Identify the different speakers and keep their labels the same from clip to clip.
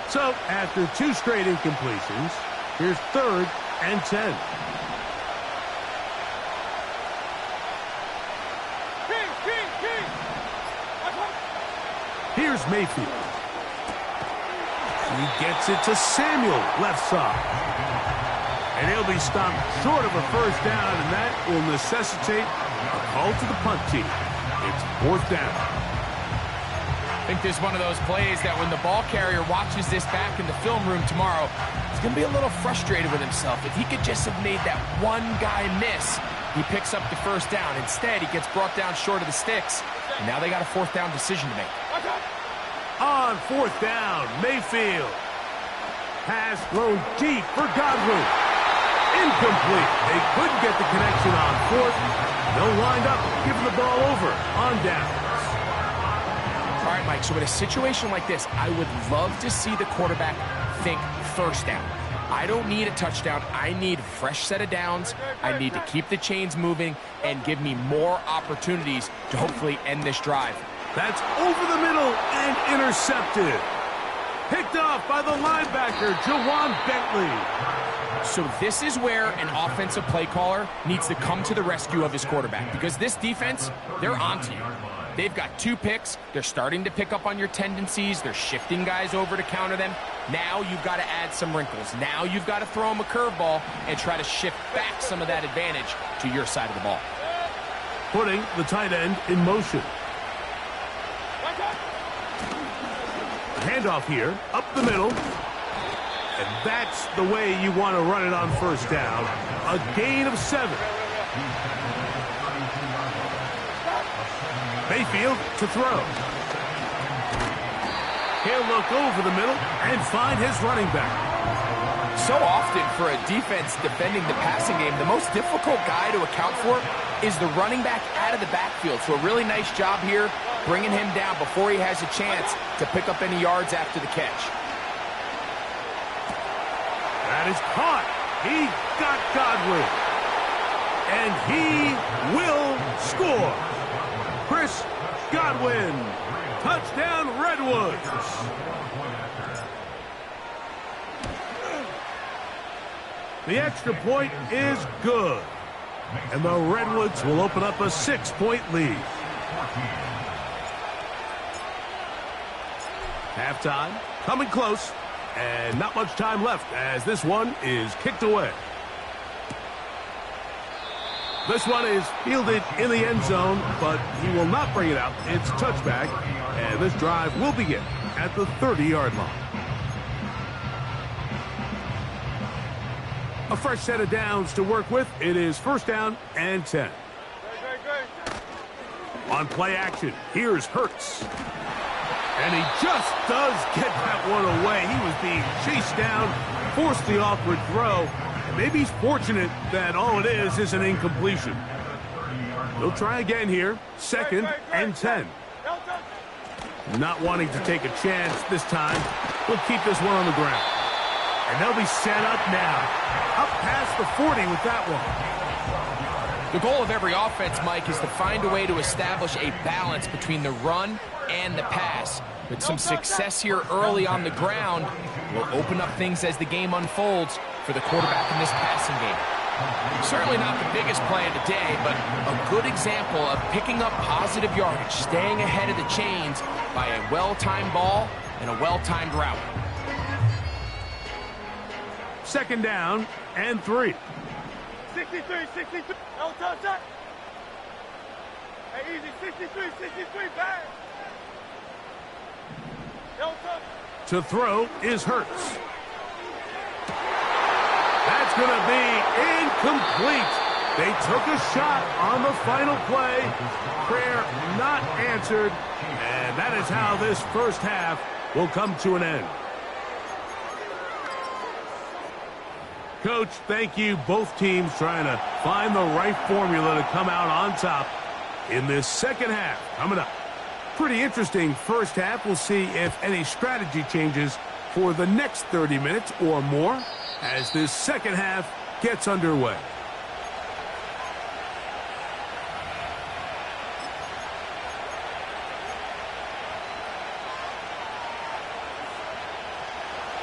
Speaker 1: So, after 2 straight incompletions, here's 3rd and 10. Here's Mayfield. He gets it to Samuel, left side. And he'll be stopped short of a first down, and that will necessitate a call to the punt team. It's 4th down.
Speaker 2: I think this is one of those plays that when the ball carrier watches this back in the film room tomorrow, he's going to be a little frustrated with himself. If he could just have made that one guy miss, he picks up the first down. Instead, he gets brought down short of the sticks. And now they got a 4th down decision to make.
Speaker 1: On 4th down, Mayfield. Pass thrown deep for Godwin. Incomplete. They couldn't get the connection on 4th. They'll wind up giving the ball over on downs.
Speaker 2: All right, Mike, so in a situation like this, I would love to see the quarterback think first down. I don't need a touchdown. I need a fresh set of downs. I need to keep the chains moving and give me more opportunities to hopefully end this drive.
Speaker 1: That's over the middle and intercepted. Picked off by the linebacker, Jawan Bentley.
Speaker 2: So this is where an offensive play caller needs to come to the rescue of his quarterback, because this defense, they're onto you. They've got 2 picks. They're starting to pick up on your tendencies. They're shifting guys over to counter them. Now you've got to add some wrinkles. Now you've got to throw them a curveball and try to shift back some of that advantage to your side of the ball.
Speaker 1: Putting the tight end in motion. Handoff here, up the middle. And that's the way you want to run it on first down. A gain of 7. Mayfield to throw. He'll look over the middle and find his running back.
Speaker 2: So often for a defense defending the passing game, the most difficult guy to account for is the running back out of the backfield. So a really nice job here, bringing him down before he has a chance to pick up any yards after the catch.
Speaker 1: That is caught. He got Godwin. And he will score. Chris Godwin. Touchdown, Redwoods. The extra point is good. And the Redwoods will open up a 6-point lead. Halftime coming close. And not much time left as this one is kicked away. This one is fielded in the end zone, but he will not bring it out. It's touchback, and this drive will begin at the 30-yard line. A fresh set of downs to work with. It is 1st down and 10. On play action, here's Hurts. And he just does get that one away. He was being chased down, forced the awkward throw. Maybe he's fortunate that all it is an incompletion. He'll try again here. 2nd and 10. Not wanting to take a chance this time. We'll keep this one on the ground. And they'll be set up now. Up past the 40 with that one.
Speaker 2: The goal of every offense, Mike, is to find a way to establish a balance between the run and the pass. With some success here early on the ground, will open up things as the game unfolds for the quarterback in this passing game. Certainly not the biggest play of the day, but a good example of picking up positive yardage, staying ahead of the chains by a well-timed ball and a well-timed route.
Speaker 1: 2nd down and 3.
Speaker 3: 63. No touch that. Hey, easy. 63, back. No touch.
Speaker 1: To throw is Hurts. That's going to be incomplete. They took a shot on the final play. Prayer not answered. And that is how this first half will come to an end. Coach, thank you. Both teams trying to find the right formula to come out on top in this second half. Coming up. Pretty interesting first half. We'll see if any strategy changes for the next 30 minutes or more as this second half gets underway.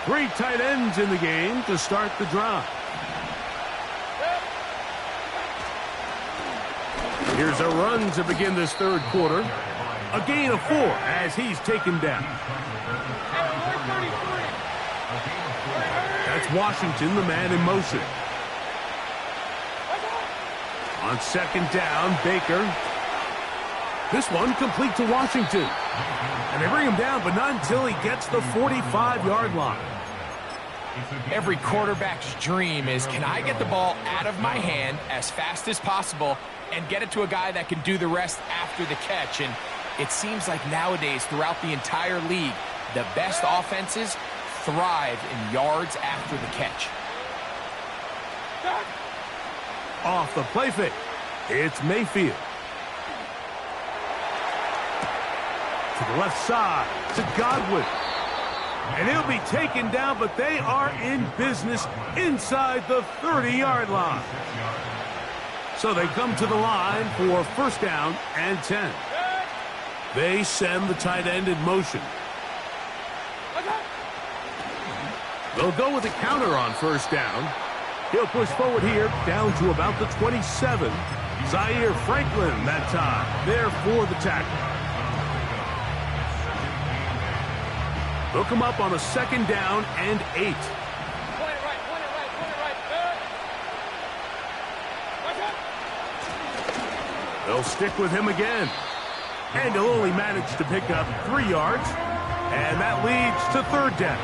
Speaker 1: Three tight ends in the game to start the drive. Here's a run to begin this third quarter. A gain of 4 as he's taken down. That's Washington, the man in motion. On second down, Baker. This one complete to Washington. And they bring him down, but not until he gets the 45-yard line.
Speaker 2: Every quarterback's dream is, can I get the ball out of my hand as fast as possible and get it to a guy that can do the rest after the catch? And it seems like nowadays, throughout the entire league, the best offenses thrive in yards after the catch.
Speaker 1: Off the play fake, it's Mayfield. To the left side, to Godwin. And he'll be taken down, but they are in business inside the 30-yard line. So they come to the line for first down and 10. They send the tight end in motion. They'll go with a counter on first down. He'll push forward here down to about the 27. Zaire Franklin that time there for the tackle. They'll come up on a second down and 8.
Speaker 3: Point it right, point it right, point it right. Good. Watch out.
Speaker 1: They'll stick with him again. And he'll only manage to pick up 3 yards. And that leads to third down.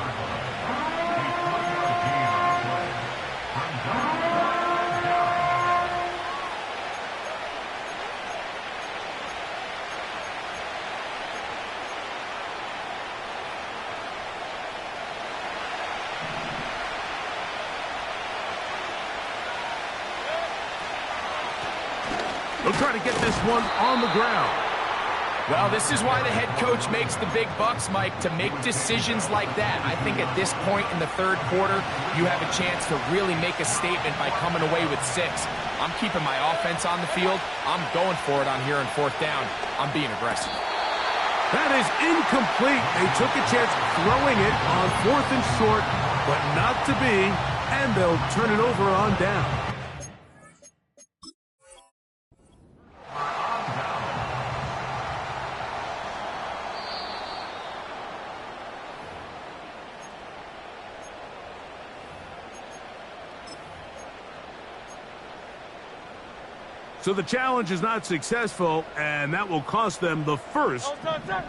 Speaker 1: They'll try to get this one on the ground.
Speaker 2: Well, this is why the head coach makes the big bucks, Mike, to make decisions like that. I think at this point in the third quarter, you have a chance to really make a statement by coming away with 6. I'm keeping my offense on the field. I'm going for it on here on fourth down. I'm being aggressive.
Speaker 1: That is incomplete. They took a chance throwing it on fourth and short, but not to be, and they'll turn it over on down. So the challenge is not successful, and that will cost them the first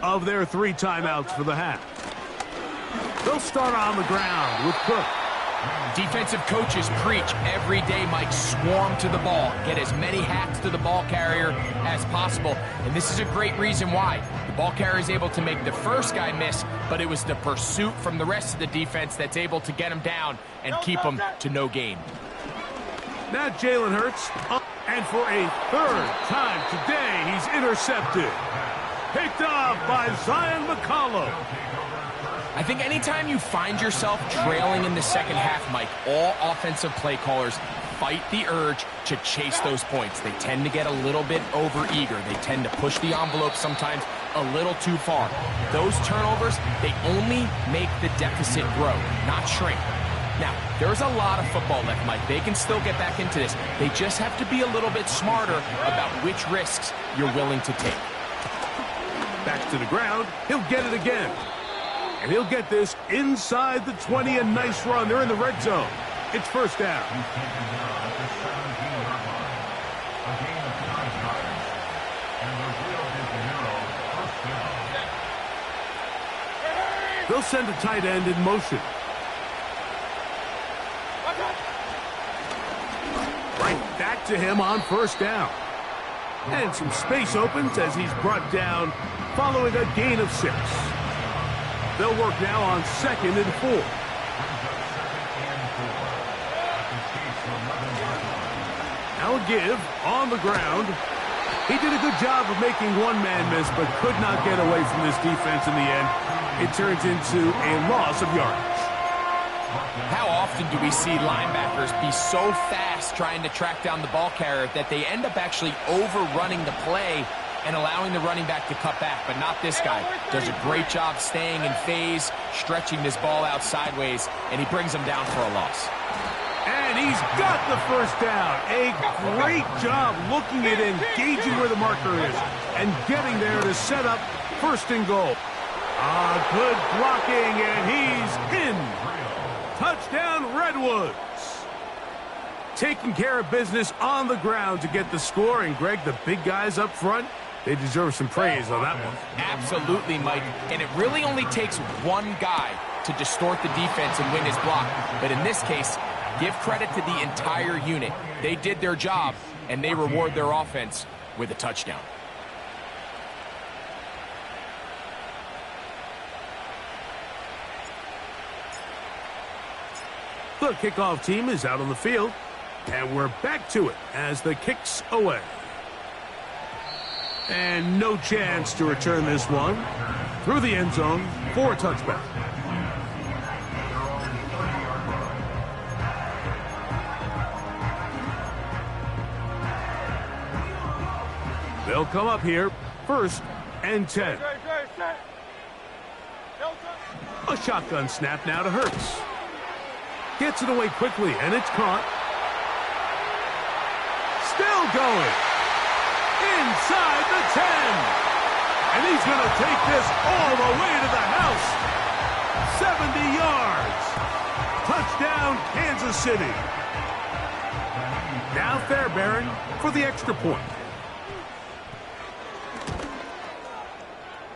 Speaker 1: of their 3 timeouts for the half. They'll start on the ground with Cook.
Speaker 2: Defensive coaches preach every day, Mike, swarm to the ball. Get as many hacks to the ball carrier as possible. And this is a great reason why. The ball carrier is able to make the first guy miss, but it was the pursuit from the rest of the defense that's able to get him down and keep him to no gain.
Speaker 1: Now Jalen Hurts, and for a third time today, he's intercepted. Picked off by Zion McCollum.
Speaker 2: I think anytime you find yourself trailing in the second half, Mike, all offensive play callers fight the urge to chase those points. They tend to get a little bit overeager. They tend to push the envelope sometimes a little too far. Those turnovers, they only make the deficit grow, not shrink. Now, there's a lot of football left, Mike. They can still get back into this. They just have to be a little bit smarter about which risks you're willing to take.
Speaker 1: Back to the ground. He'll get it again. And he'll get this inside the 20. A nice run. They're in the red zone. It's first down. They'll send a tight end in motion. Right back to him on first down. And some space opens as he's brought down following a gain of 6. They'll work now on second and 4. Now a give on the ground. He did a good job of making one man miss, but could not get away from this defense in the end. It turns into a loss of yardage.
Speaker 2: How often do we see linebackers be so fast trying to track down the ball carrier that they end up actually overrunning the play and allowing the running back to cut back, but not this guy. Does a great job staying in phase, stretching this ball out sideways, and he brings him down for a loss.
Speaker 1: And he's got the first down. A great job looking at engaging where the marker is and getting there to set up first and goal. Good blocking, and he's in. Touchdown, Redwoods. Taking care of business on the ground to get the score. And, Greg, the big guys up front, they deserve some praise on that one.
Speaker 2: Absolutely, Mike. And it really only takes one guy to distort the defense and win his block. But in this case, give credit to the entire unit. They did their job, and they reward their offense with a touchdown.
Speaker 1: The kickoff team is out on the field, and we're back to it as the kick's away. And no chance to return this one through the end zone for a touchback. They'll come up here, 1st and 10. A shotgun snap now to Hurts. Gets it away quickly, and it's caught. Still going. Inside the 10. And he's going to take this all the way to the house. 70 yards. Touchdown, Kansas City. Now Fairbairn for the extra point.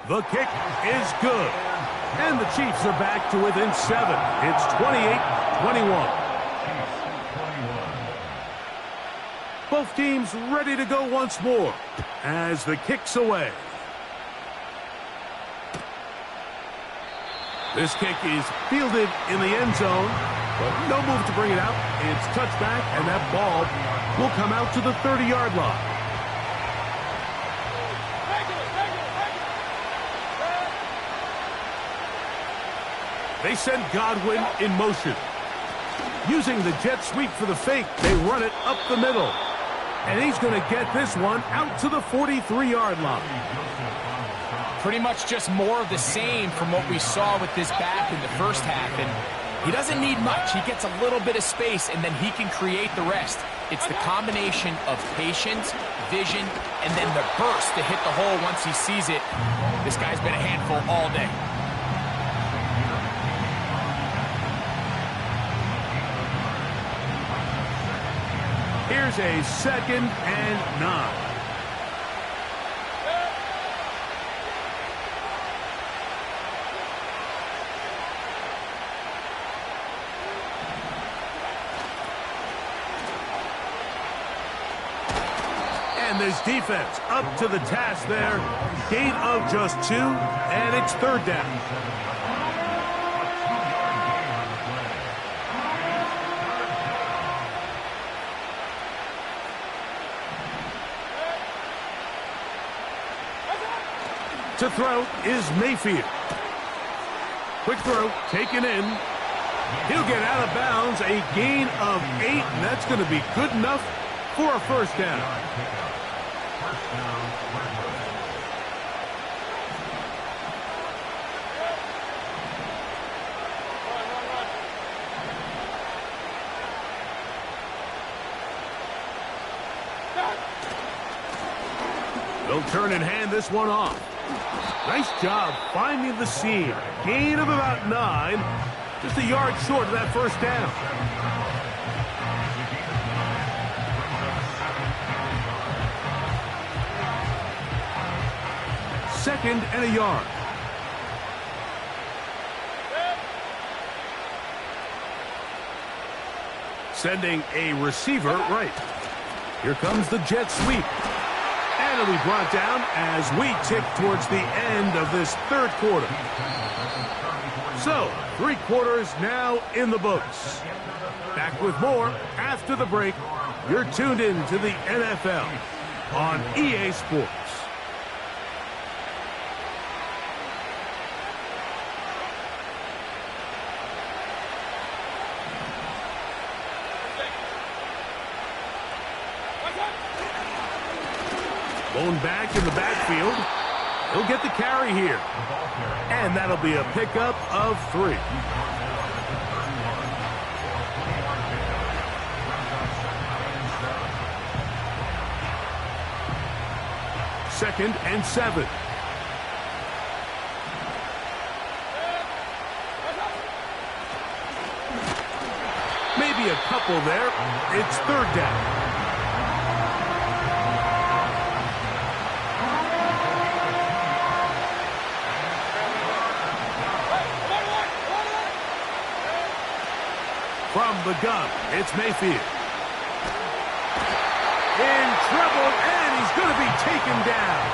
Speaker 1: The kick is good. And the Chiefs are back to within 7. It's 28-21. Both teams ready to go once more as the kick's away. This kick is fielded in the end zone, but no move to bring it out. It's touchback, and that ball will come out to the 30-yard line. They send Godwin in motion. Using the jet sweep for the fake, they run it up the middle. And he's going to get this one out to the 43-yard line.
Speaker 2: Pretty much just more of the same from what we saw with this back in the first half. And he doesn't need much. He gets a little bit of space, and then he can create the rest. It's the combination of patience, vision, and then the burst to hit the hole once he sees it. This guy's been a handful all day.
Speaker 1: Here's a 2nd and 9. And this defense up to the task there. Gain of just 2, and it's 3rd down. To throw is Mayfield. Quick throw, taken in. He'll get out of bounds, a gain of 8, and that's going to be good enough for a 1st down. They'll turn and hand this one off. Nice job finding the seam. Gain of about 9. Just a yard short of that 1st down. Second and a yard. Sending a receiver right. Here comes the jet sweep. And it'll be brought down as we tick towards the end of this 3rd quarter. So, 3 quarters now in the books. Back with more after the break. You're tuned in to the NFL on EA Sports. Blown back in the backfield. He'll get the carry here. And that'll be a pickup of 3. Second and 7. Maybe a couple there. It's 3rd down. From the gun, it's Mayfield. In trouble, and he's going to be taken down.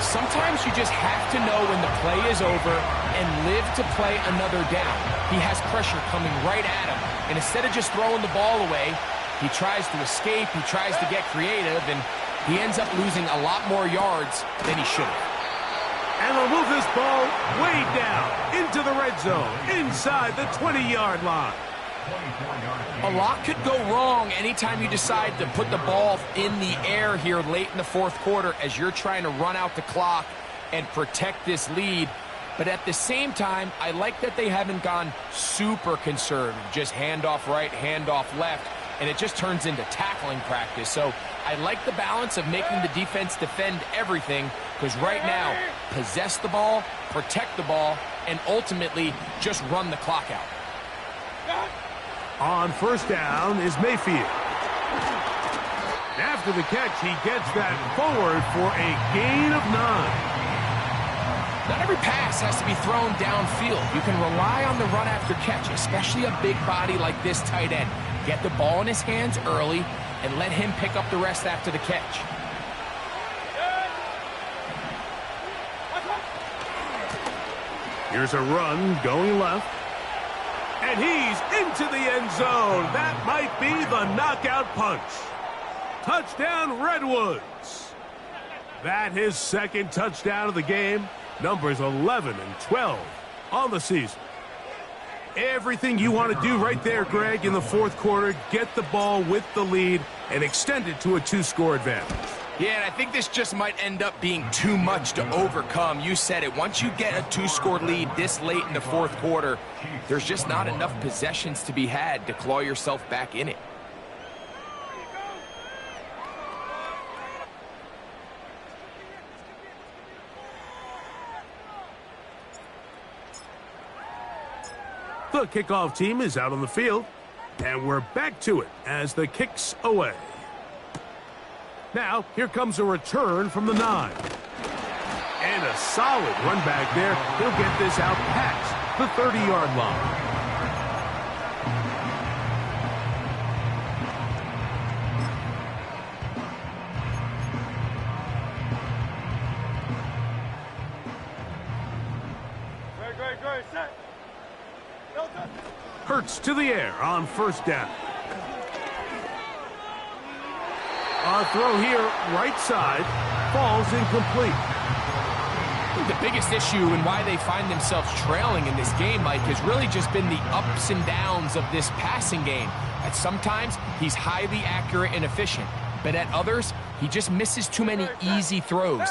Speaker 2: Sometimes you just have to know when the play is over and live to play another down. He has pressure coming right at him, and instead of just throwing the ball away, he tries to escape, he tries to get creative, and he ends up losing a lot more yards than he should have.
Speaker 1: And they'll move this ball way down into the red zone, inside the 20-yard line.
Speaker 2: A lot could go wrong anytime you decide to put the ball in the air here late in the 4th quarter as you're trying to run out the clock and protect this lead. But at the same time, I like that they haven't gone super conservative, just handoff right, handoff left, and it just turns into tackling practice. So I like the balance of making the defense defend everything, because right now, possess the ball, protect the ball, and ultimately just run the clock out.
Speaker 1: On 1st down is Mayfield. After the catch, he gets that forward for a gain of 9.
Speaker 2: Not every pass has to be thrown downfield. You can rely on the run after catch, especially a big body like this tight end. Get the ball in his hands early and let him pick up the rest after the catch.
Speaker 1: Here's a run going left. And he's into the end zone. That might be the knockout punch. Touchdown, Redwoods. That his 2nd touchdown of the game. Numbers 11 and 12 on the season. Everything you want to do right there, Greg, in the 4th quarter. Get the ball with the lead and extend it to a 2-score advantage.
Speaker 2: Yeah, and I think this just might end up being too much to overcome. You said it. Once you get a 2-score lead this late in the 4th quarter, there's just not enough possessions to be had to claw yourself back in it.
Speaker 1: The kickoff team is out on the field, and we're back to it as the kick's away. Now, here comes a return from the 9. And a solid run back there. He'll get this out past the 30-yard line.
Speaker 3: Great, set.
Speaker 1: Hurts to the air on 1st down. A throw here, right side, falls incomplete.
Speaker 2: The biggest issue and why they find themselves trailing in this game, Mike, has really just been the ups and downs of this passing game. At sometimes, he's highly accurate and efficient, but at others, he just misses too many easy throws.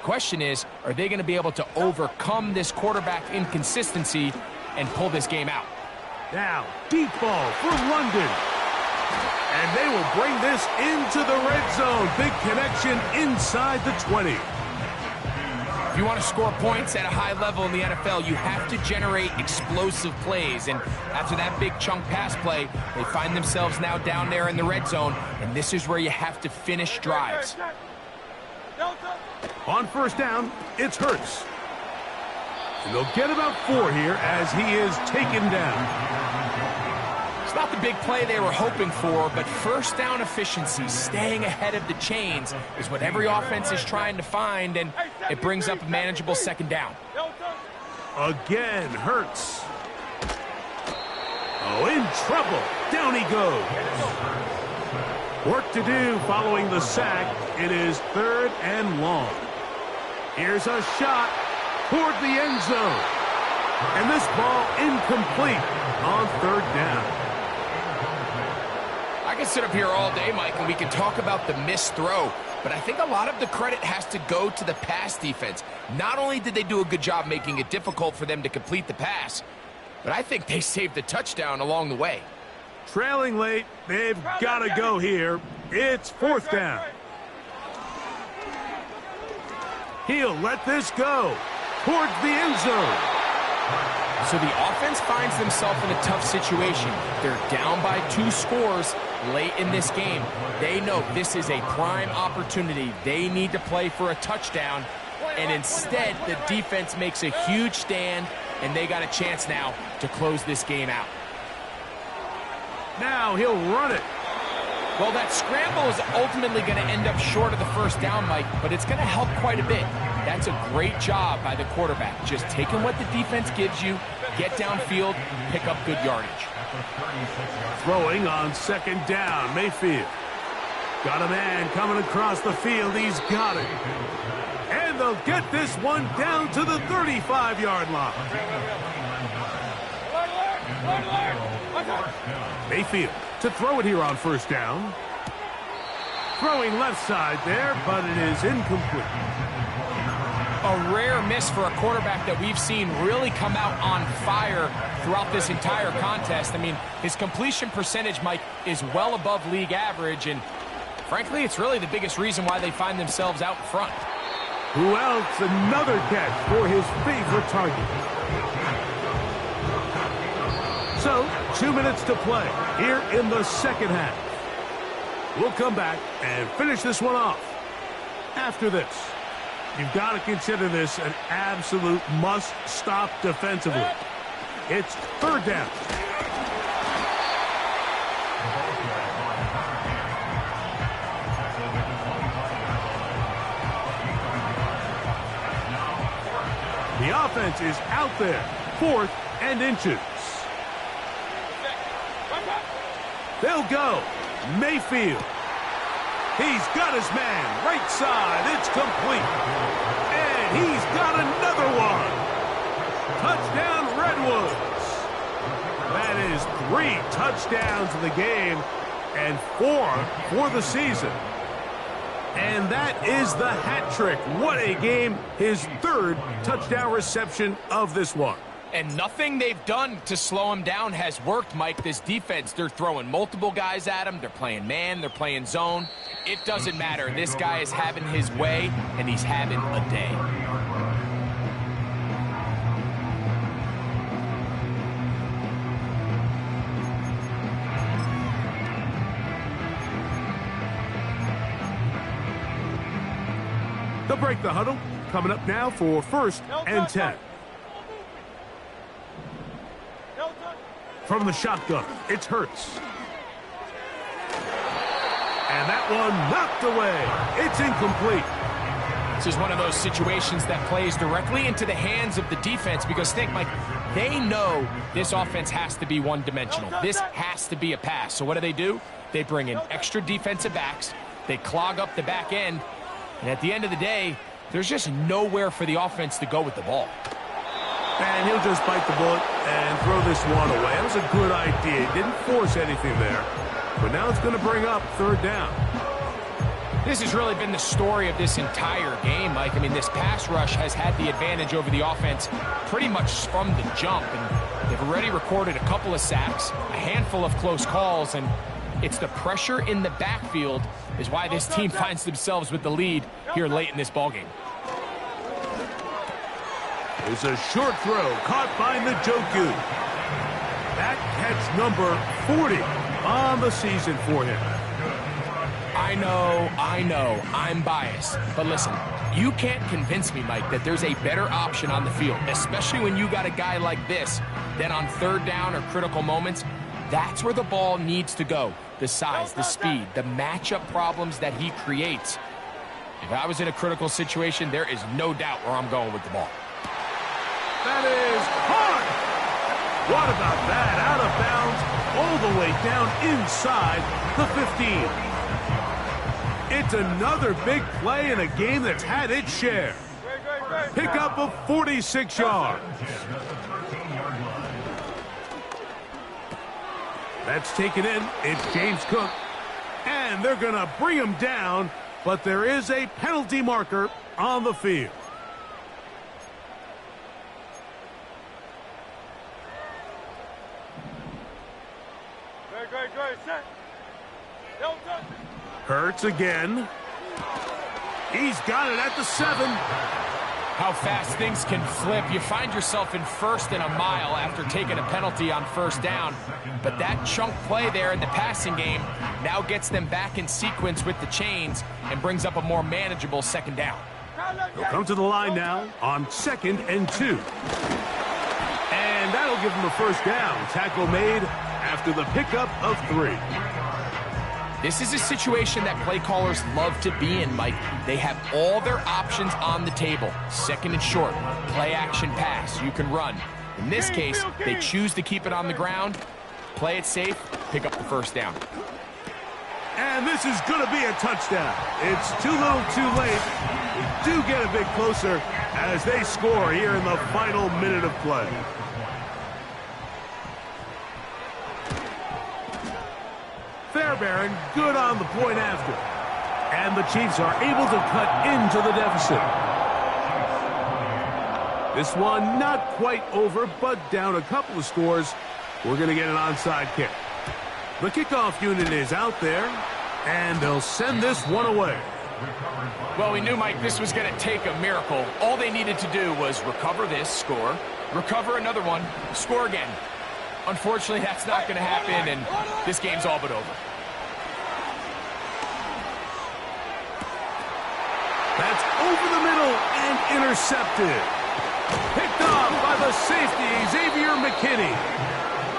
Speaker 2: Question is, are they going to be able to overcome this quarterback inconsistency and pull this game out?
Speaker 1: Now, deep ball for London. And they will bring this into the red zone. Big connection inside the 20.
Speaker 2: If you want to score points at a high level in the NFL, you have to generate explosive plays. And after that big chunk pass play, they find themselves now down there in the red zone. And this is where you have to finish drives.
Speaker 1: On 1st down, it's Hurts. And they'll get about 4 here as he is taken down.
Speaker 2: It's not the big play they were hoping for, but 1st down efficiency, staying ahead of the chains, is what every offense is trying to find, and it brings up a manageable 2nd down.
Speaker 1: Again, Hurts. Oh, in trouble. Down he goes. Work to do following the sack. It is 3rd and long. Here's a shot toward the end zone. And this ball incomplete on 3rd down.
Speaker 2: I can sit up here all day, Mike, and we can talk about the missed throw, but I think a lot of the credit has to go to the pass defense. Not only did they do a good job making it difficult for them to complete the pass, but I think they saved the touchdown along the way.
Speaker 1: Trailing late, they've got to go here. It's fourth down. He'll let this go towards the end zone.
Speaker 2: So the offense finds themselves in a tough situation. They're down by 2 scores late in this game. They know this is a prime opportunity. They need to play for a touchdown, and instead the defense makes a huge stand, and they got a chance now to close this game out.
Speaker 1: Now he'll run it.
Speaker 2: Well, that scramble is ultimately going to end up short of the first down, Mike, but it's going to help quite a bit. That's a great job by the quarterback. Just taking what the defense gives you, get downfield, pick up good yardage.
Speaker 1: Throwing on second down, Mayfield. Got a man coming across the field. He's got it. And they'll get this one down to the 35-yard line. Mayfield to throw it here on first down. Throwing left side there, but it is incomplete.
Speaker 2: A rare miss for a quarterback that we've seen really come out on fire throughout this entire contest. I mean, his completion percentage, Mike, is well above league average, and frankly, it's really the biggest reason why they find themselves out in front.
Speaker 1: Who else? Another catch for his favorite target. So, 2 minutes to play here in the second half. We'll come back and finish this one off after this. You've got to consider this an absolute must-stop defensively. It's third down. The offense is out there, 4th and inches. They'll go. Mayfield. He's got his man. Right side. It's complete. And he's got another one. Touchdown, Redwoods. That is 3 touchdowns in the game and 4 for the season. And that is the hat trick. What a game. His 3rd touchdown reception of this one.
Speaker 2: And nothing they've done to slow him down has worked, Mike. This defense, they're throwing multiple guys at him. They're playing man. They're playing zone. It doesn't matter. This guy is having his way, and he's having a day.
Speaker 1: They'll break the huddle. Coming up now for 1st and 10. From the shotgun, it's Hurts. And that one knocked away. It's incomplete.
Speaker 2: This is one of those situations that plays directly into the hands of the defense because, think, Mike, they know this offense has to be one-dimensional. This has to be a pass. So what do? They bring in extra defensive backs. They clog up the back end. And at the end of the day, there's just nowhere for the offense to go with the ball.
Speaker 1: And he'll just bite the bullet and throw this one away. That was a good idea. He didn't force anything there. But now it's going to bring up 3rd down.
Speaker 2: This has really been the story of this entire game, Mike. I mean, this pass rush has had the advantage over the offense pretty much from the jump. And they've already recorded a couple of sacks, a handful of close calls, and it's the pressure in the backfield is why this team finds themselves with the lead here late in this ballgame.
Speaker 1: It's a short throw caught by Njoku. That catch number 40 on the season for him.
Speaker 2: I know, I'm biased. But listen, you can't convince me, Mike, that there's a better option on the field, especially when you got a guy like this, that on 3rd down or critical moments, that's where the ball needs to go. The size, the speed, the matchup problems that he creates. If I was in a critical situation, there is no doubt where I'm going with the ball.
Speaker 1: That is hard. What about that? Out of bounds, all the way down inside the 15. It's another big play in a game that's had its share. Pickup of 46 yards. That's taken in. It's James Cook And they're going to bring him down, but there is a penalty marker on the field.
Speaker 3: Great, set.
Speaker 1: Hurts again. He's got it at the 7.
Speaker 2: How fast things can flip. You find yourself in first and a mile after taking a penalty on first down. But that chunk play there in the passing game now gets them back in sequence with the chains and brings up a more manageable second down.
Speaker 1: He'll come to the line now on 2nd and 2. And that'll give him a first down. Tackle made after the pickup of 3.
Speaker 2: This is a situation that play callers love to be in, Mike. They have all their options on the table. 2nd and short, play action pass, you can run. In this case, they choose to keep it on the ground, play it safe, pick up the first down.
Speaker 1: And this is going to be a touchdown. It's too little too late. We do get a bit closer as they score here in the final minute of play. Fairbairn good on the point after. And the Chiefs are able to cut into the deficit. This one not quite over, but down a couple of scores. We're going to get an onside kick. The kickoff unit is out there, and they'll send this one away.
Speaker 2: Well, we knew, Mike, this was going to take a miracle. All they needed to do was recover this, score, recover another one, score again. Unfortunately, that's not going to happen, and this game's all but over.
Speaker 1: That's over the middle and intercepted. Picked off by the safety, Xavier McKinney.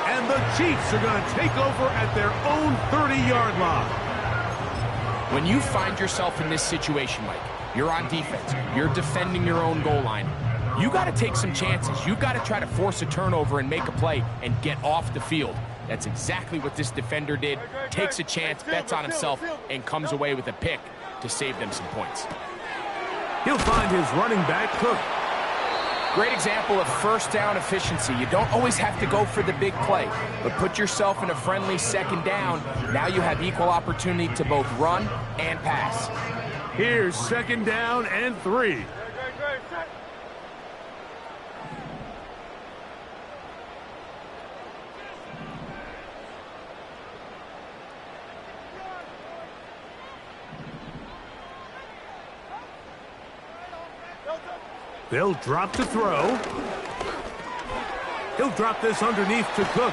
Speaker 1: And the Chiefs are going to take over at their own 30-yard line.
Speaker 2: When you find yourself in this situation, Mike, you're on defense, you're defending your own goal line, you got to take some chances. You got to try to force a turnover and make a play and get off the field. That's exactly what this defender did. Takes a chance, bets on himself, and comes away with a pick to save them some points.
Speaker 1: He'll find his running back, Cook.
Speaker 2: Great example of first down efficiency. You don't always have to go for the big play, but put yourself in a friendly second down. Now you have equal opportunity to both run and pass.
Speaker 1: Here's 2nd down and 3.
Speaker 3: Great, set.
Speaker 1: They'll drop to throw. He'll drop this underneath to Cook.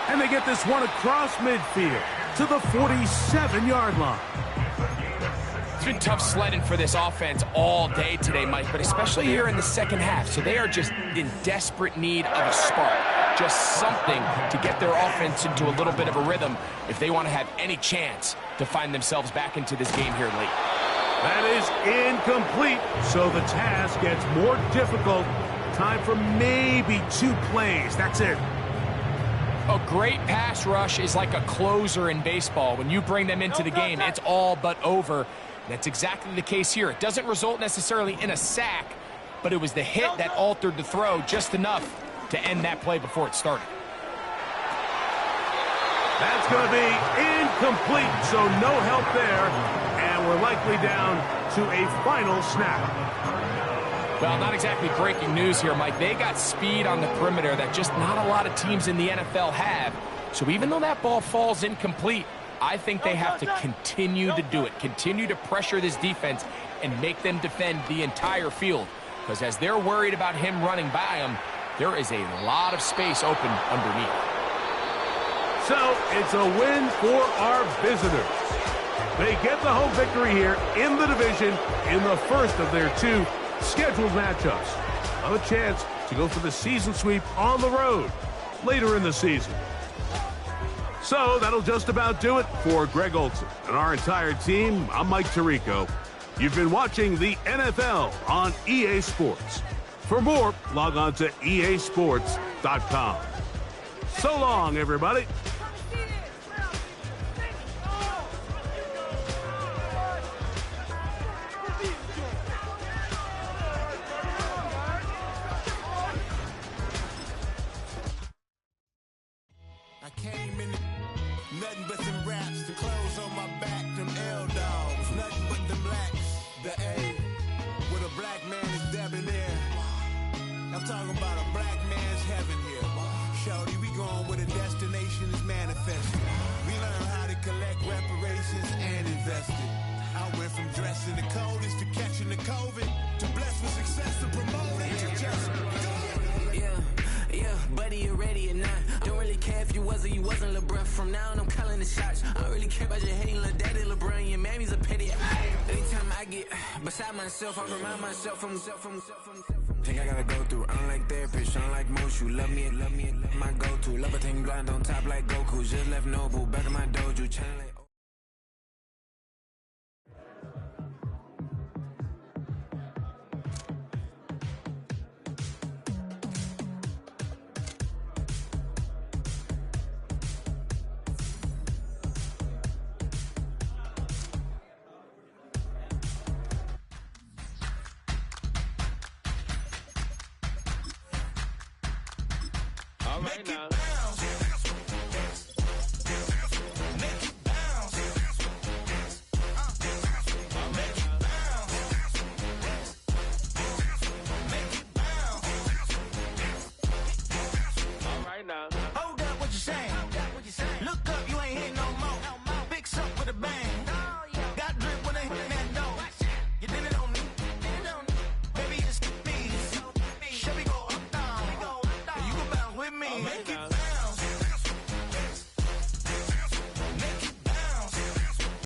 Speaker 1: And they get this one across midfield to the 47-yard line.
Speaker 2: It's been tough sledding for this offense all day today, Mike, but especially here in the second half. So they are just in desperate need of a spark. Just something to get their offense into a little bit of a rhythm if they want to have any chance to find themselves back into this game here late.
Speaker 1: That is incomplete, so the task gets more difficult. Time for maybe 2 plays. That's it.
Speaker 2: A great pass rush is like a closer in baseball. When you bring them into the game, it's all but over. That's exactly the case here. It doesn't result necessarily in a sack, but it was the hit that altered the throw just enough to end that play before it started.
Speaker 1: That's going to be incomplete, so no help there. And we're likely down to a final snap.
Speaker 2: Well, not exactly breaking news here, Mike. They got speed on the perimeter that just not a lot of teams in the NFL have. So even though that ball falls incomplete, I think they have to continue to do it. Continue to pressure this defense and make them defend the entire field. Because as they're worried about him running by them, there is a lot of space open underneath.
Speaker 1: So it's a win for our visitors. They get the home victory here in the division in the first of their 2 scheduled matchups. A chance to go for the season sweep on the road later in the season. So that'll just about do it for Greg Olson and our entire team. I'm Mike Tirico. You've been watching the NFL on EA Sports. For more, log on to easports.com. So long, everybody.
Speaker 4: I came in nothing but some raps, the clothes on my back. from now on, I'm calling the shots. I don't really care about your hating, little daddy, LeBron, your mammy's a petty. Anytime I get beside myself, I remind myself from. Think I gotta go through. I don't like therapists, I don't like most. You love me, my go-to. Love a thing blind on top like Goku. Just left Noble, back in my dojo, channel like.
Speaker 5: All right now.